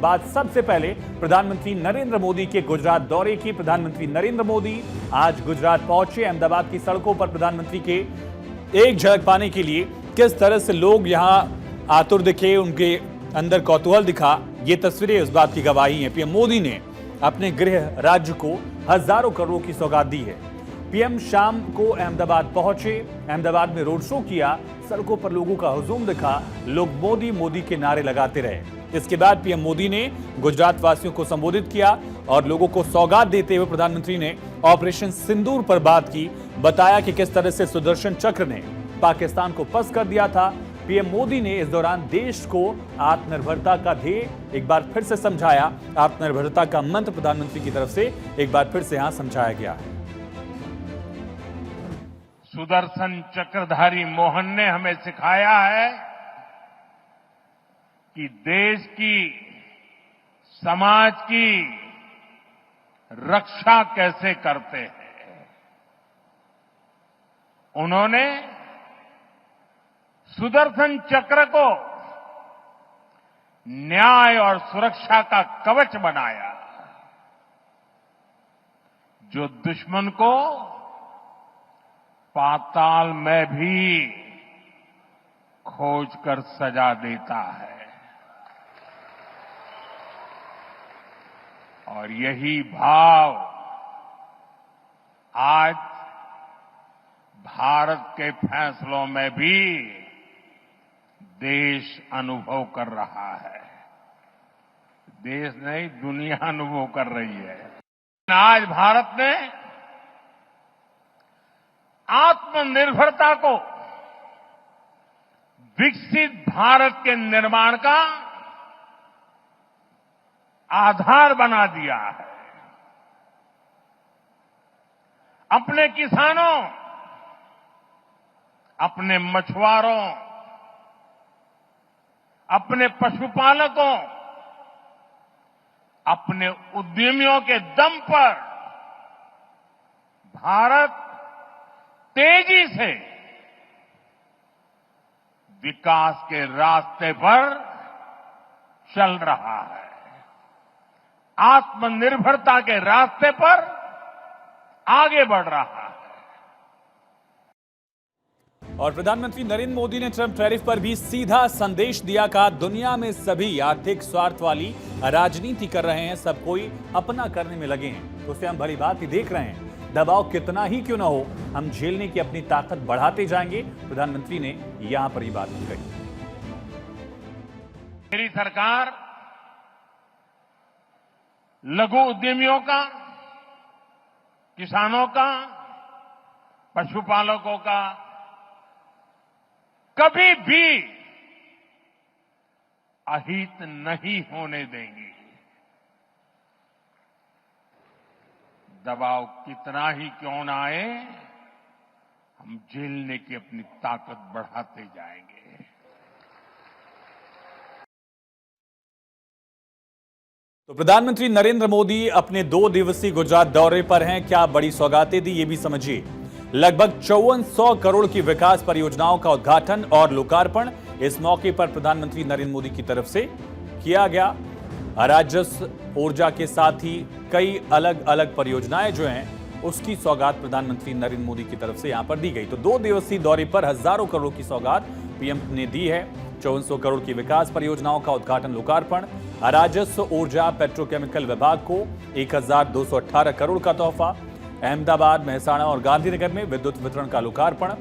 बाद सबसे पहले प्रधानमंत्री नरेंद्र मोदी के गुजरात दौरे की। प्रधानमंत्री नरेंद्र मोदी आज गुजरात पहुंचे। अहमदाबाद की सड़कों पर प्रधानमंत्री के एक झलक पाने के लिए किस तरह से लोग यहां आतुर दिखे, उनके अंदर कौतूहल दिखा, ये तस्वीरें इस बात की गवाही हैं। पीएम मोदी ने अपने गृह राज्य को हजारों करोड़ की सौगात दी है। पीएम शाम को अहमदाबाद पहुंचे, अहमदाबाद में रोड शो किया, सड़कों पर लोगों का हुजूम दिखा, लोग मोदी मोदी के नारे लगाते रहे। इसके बाद पीएम मोदी ने गुजरात वासियों को संबोधित किया और लोगों को सौगात देते हुए प्रधानमंत्री ने ऑपरेशन सिंदूर पर बात की, बताया कि किस तरह से सुदर्शन चक्र ने पाकिस्तान को पस्त कर दिया था। पीएम मोदी ने इस दौरान देश को आत्मनिर्भरता का ध्येय एक बार फिर से समझाया। आत्मनिर्भरता का मंत्र प्रधानमंत्री की तरफ से एक बार फिर से यहां समझाया गया है। सुदर्शन चक्रधारी मोहन ने हमें सिखाया है कि देश की, समाज की रक्षा कैसे करते हैं। उन्होंने सुदर्शन चक्र को न्याय और सुरक्षा का कवच बनाया, जो दुश्मन को पाताल में भी खोजकर सजा देता है। और यही भाव आज भारत के फैसलों में भी देश अनुभव कर रहा है। देश नहीं, दुनिया अनुभव कर रही है। आज भारत ने आत्मनिर्भरता को विकसित भारत के निर्माण का आधार बना दिया है। अपने किसानों, अपने मछुआरों, अपने पशुपालकों, अपने उद्यमियों के दम पर भारत तेजी से विकास के रास्ते पर चल रहा है। आत्मनिर्भरता के रास्ते पर आगे बढ़ रहा है। और प्रधानमंत्री नरेंद्र मोदी ने ट्रंप टैरिफ पर भी सीधा संदेश दिया। कहा, दुनिया में सभी आर्थिक स्वार्थ वाली राजनीति कर रहे हैं, सब कोई अपना करने में लगे हैं, उससे हम भली बात ही देख रहे हैं। दबाव कितना ही क्यों ना हो, हम झेलने की अपनी ताकत बढ़ाते जाएंगे। प्रधानमंत्री ने यहां पर ये बात कही। मेरी सरकार लघु उद्यमियों का, किसानों का, पशुपालकों का कभी भी अहित नहीं होने देंगी। दबाव कितना ही क्यों ना आए, हम झेलने की अपनी ताकत बढ़ाते जाएंगे। तो प्रधानमंत्री नरेंद्र मोदी अपने 2 दिवसीय गुजरात दौरे पर हैं। क्या बड़ी सौगातें दी, ये भी समझिए। लगभग 5400 करोड़ की विकास परियोजनाओं का उद्घाटन और लोकार्पण इस मौके पर प्रधानमंत्री नरेंद्र मोदी की तरफ से किया गया। राजस्व, ऊर्जा के साथ ही कई अलग अलग परियोजनाएं जो हैं, उसकी सौगात प्रधानमंत्री नरेंद्र मोदी की तरफ से यहां पर दी गई। तो 2 दिवसीय दौरे पर हजारों करोड़ की सौगात पीएम ने दी है। 5400 करोड़ की विकास परियोजनाओं का उद्घाटन, लोकार्पण। राजस्व, ऊर्जा, पेट्रोकेमिकल विभाग को 1218 करोड़ का तोहफा। अहमदाबाद, मेहसाणा और गांधीनगर में विद्युत वितरण का लोकार्पण।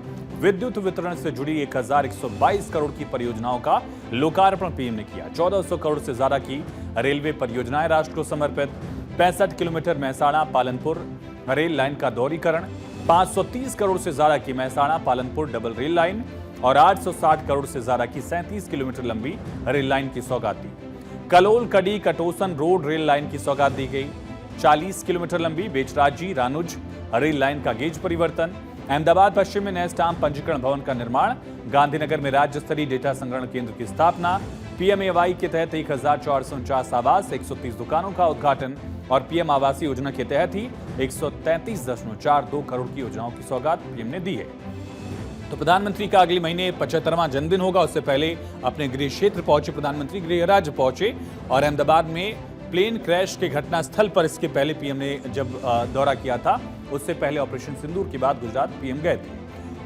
विद्युत वितरण से जुड़ी 1122 करोड़ की परियोजनाओं का लोकार्पण पीएम ने किया। 1400 करोड़ से ज्यादा की रेलवे परियोजनाएं राष्ट्र को समर्पित। 65 kilometre Mehsana Palanpur rail line का दोहरीकरण। 530 करोड़ से ज्यादा की Mehsana Palanpur double rail line और 860 करोड़ से ज्यादा की 37 किलोमीटर लंबी रेल लाइन की सौगात दी। कलोल कडी कटोसन रोड रेल लाइन की सौगात दी गई। 40 किलोमीटर लंबी बेचराजी रानुज रेल लाइन का गेज परिवर्तन। अहमदाबाद पश्चिम में नए स्टाम्प पंजीकरण भवन का निर्माण। गांधीनगर में राज्य स्तरीय डेटा संग्रहण केंद्र की स्थापना। पीएमएवाई के तहत 1449 आवास, 130 दुकानों का उद्घाटन और पीएम आवास योजना के तहत ही 133.42 करोड़ की योजनाओं की सौगात पीएम ने दी है। तो प्रधानमंत्री का अगले महीने 75वां जन्मदिन होगा। उससे पहले अपने गृह क्षेत्र पहुंचे प्रधानमंत्री, गृह राज्य पहुंचे और अहमदाबाद में प्लेन क्रैश के घटना स्थल पर इसके पहले पीएम ने जब दौरा किया था, उससे पहले ऑपरेशन सिंदूर के बाद गुजरात पीएम गए थे।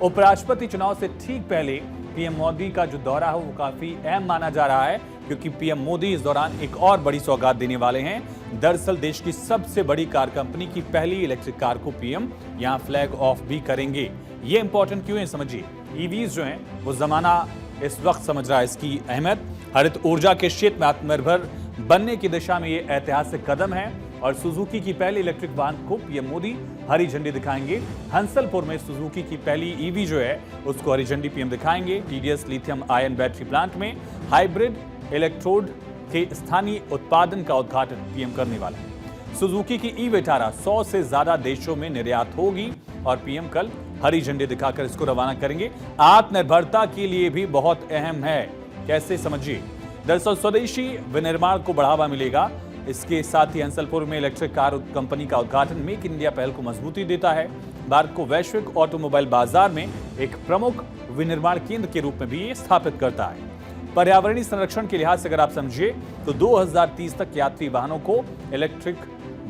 उपराष्ट्रपति चुनाव से ठीक पहले पीएम मोदी का जो दौरा है वो काफी अहम माना जा रहा है, क्योंकि पीएम मोदी इस दौरान एक और बड़ी सौगात देने वाले हैं। दरअसल देश की सबसे बड़ी कार कंपनी की पहली इलेक्ट्रिक कार को पीएम यहां फ्लैग ऑफ भी करेंगे। ये इंपॉर्टेंट क्यों है समझिए। ईवीज जो हैं वो जमाना इस वक्त समझ रहा है इसकी अहमियत। हरित ऊर्जा के क्षेत्र में आत्मनिर्भर बनने की दिशा में ये ऐतिहासिक कदम है और सुजुकी की पहली इलेक्ट्रिक वाहन को पीएम मोदी हरी झंडी दिखाएंगे। हंसलपुर में सुजुकी की पहली ईवी जो है उसको हरी झंडी पीएम दिखाएंगे। TDS lithium ion battery plant में हाइब्रिड इलेक्ट्रोड के स्थानीय उत्पादन का उद्घाटन पीएम करने वाला है। सुजुकी की ई-विटारा 100 से ज्यादा देशों में निर्यात होगी और पीएम कल हरी झंडी दिखाकर इसको रवाना करेंगे। आत्मनिर्भरता के लिए भी बहुत अहम है, कैसे समझिए। दरअसल स्वदेशी विनिर्माण को बढ़ावा मिलेगा। इसके साथ ही हंसलपुर में इलेक्ट्रिक कार कंपनी का उद्घाटन मेक इंडिया पहल को मजबूती देता है। भारत को वैश्विक ऑटोमोबाइल बाजार में एक प्रमुख विनिर्माण केंद्र के रूप में भी ये स्थापित करता है। पर्यावरणीय संरक्षण के लिहाज से अगर आप समझिए तो 2030 तक यात्री वाहनों को इलेक्ट्रिक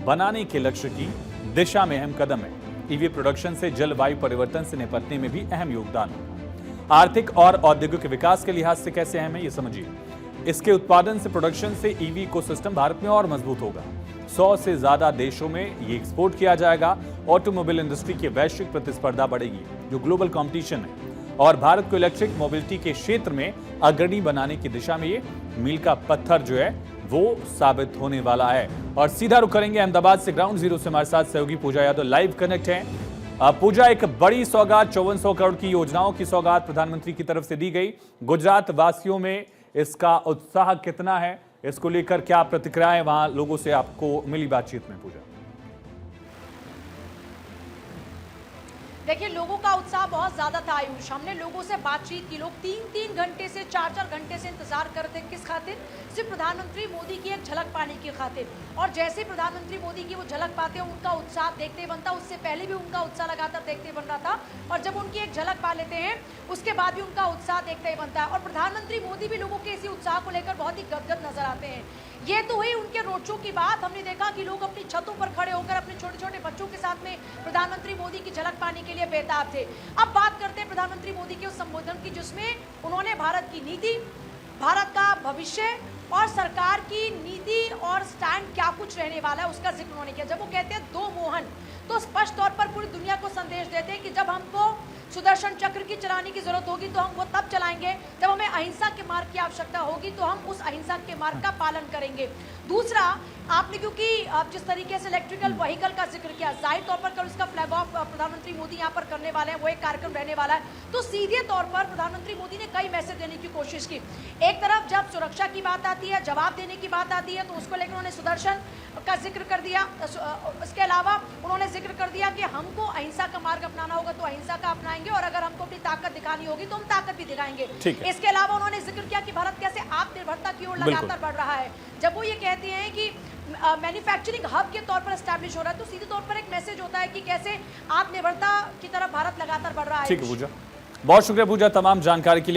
बनाने के लक्ष्य की दिशा में अहम कदम है। ईवी प्रोडक्शन से जलवायु परिवर्तन से निपटने में भी अहम योगदान होगा। आर्थिक और औद्योगिक विकास के लिहाज से कैसे अहम है ये समझिए। इसके उत्पादन से प्रोडक्शन से ईवी इकोसिस्टम भारत में और मजबूत होगा। 100 से ज्यादा देशों में ये एक्सपोर्ट किया जाएगा। ऑटोमोबाइल इंडस्ट्री की वैश्विक प्रतिस्पर्धा बढ़ेगी, जो ग्लोबल कंपटीशन है, और भारत को इलेक्ट्रिक मोबिलिटी के क्षेत्र में अग्रणी बनाने की दिशा में ये मील का पत्थर जो है वो साबित होने वाला है। और सीधा रुख करेंगे अहमदाबाद से। ग्राउंड जीरो से हमारे साथ सहयोगी पूजा यादव लाइव कनेक्ट है। पूजा, एक बड़ी सौगात 5400 करोड़ की योजनाओं की सौगात प्रधानमंत्री की तरफ से दी गई। गुजरात वासियों में इसका उत्साह कितना है, इसको लेकर क्या प्रतिक्रियाएं वहां लोगों से आपको मिली बातचीत में? पूजा, देखिए, लोगों का उत्साह बहुत ज्यादा था आयुष। हमने लोगों से बातचीत की। लोग 3-3 घंटे से 4-4 घंटे से इंतजार करते, किस खातिर? सिर्फ प्रधानमंत्री मोदी की एक झलक पाने की खातिर। और जैसे प्रधानमंत्री मोदी की वो झलक पाते हैं उनका उत्साह देखते ही बनता। उससे पहले भी उनका उत्साह लगातार देखते ही बन रहा था, और जब उनकी एक झलक पा लेते हैं उसके बाद भी उनका उत्साह देखते ही बनता है। और प्रधानमंत्री मोदी भी लोगों के इसी उत्साह को लेकर बहुत ही गदगद नजर आते हैं। ये तो हुई उनके रोड शो की बात। हमने देखा कि लोग अपनी छतों पर खड़े होकर अपने छोटे छोटे बच्चों के साथ में प्रधानमंत्री मोदी की झलक पाने के लिए बेताब थे। अब बात करते हैं प्रधानमंत्री मोदी के उस संबोधन की जिसमें उन्होंने भारत की नीति, भारत का भविष्य और सरकार की नीति और स्टैंड क्या कुछ रहने वाला है उसका जिक्र उन्होंने किया। जब वो कहते हैं दो मोहन, तो स्पष्ट तौर पर पूरी दुनिया को संदेश देते हैं कि जब हमको सुदर्शन चक्र की चलाने की जरूरत होगी तो हम वो तब चलाएंगे जब हमें अहिंसा के मार्ग की आवश्यकता होगी, तो हम उस अहिंसा के मार्ग का पालन करेंगे। दूसरा, आपने क्योंकि आप जिस तरीके से इलेक्ट्रिकल व्हीकल का जिक्र किया, जाहिर तौर पर कल उसका फ्लैग ऑफ प्रधानमंत्री मोदी यहाँ पर करने वाले हैं, वो एक कार्यक्रम रहने वाला है। तो सीधे तौर पर प्रधानमंत्री मोदी ने कई मैसेज देने की कोशिश की। एक तरफ जब सुरक्षा की बात आती है, जवाब देने की बात आती है, तो उसको लेकर उन्होंने सुदर्शन का जिक्र कर दिया। इसके अलावा उन्होंने जिक्र कर दिया कि हमको अहिंसा का मार्ग अपनाना होगा तो अहिंसा का अपनाएंगे, और अगर हमको अपनी ताकत दिखानी होगी तो हम ताकत भी दिखाएंगे। इसके अलावा उन्होंने जिक्र किया कि भारत कैसे आत्मनिर्भरता की ओर लगातार बढ़ रहा है। जब वो ये कहते हैं कि मैन्युफैक्चरिंग हब के तौर पर एस्टैब्लिश हो रहा है, तो सीधे तौर पर एक मैसेज होता है कि कैसे आत्मनिर्भरता की तरफ भारत लगातार बढ़ रहा है। ठीक है पूजा, बहुत शुक्रिया पूजा तमाम जानकारी के लिए।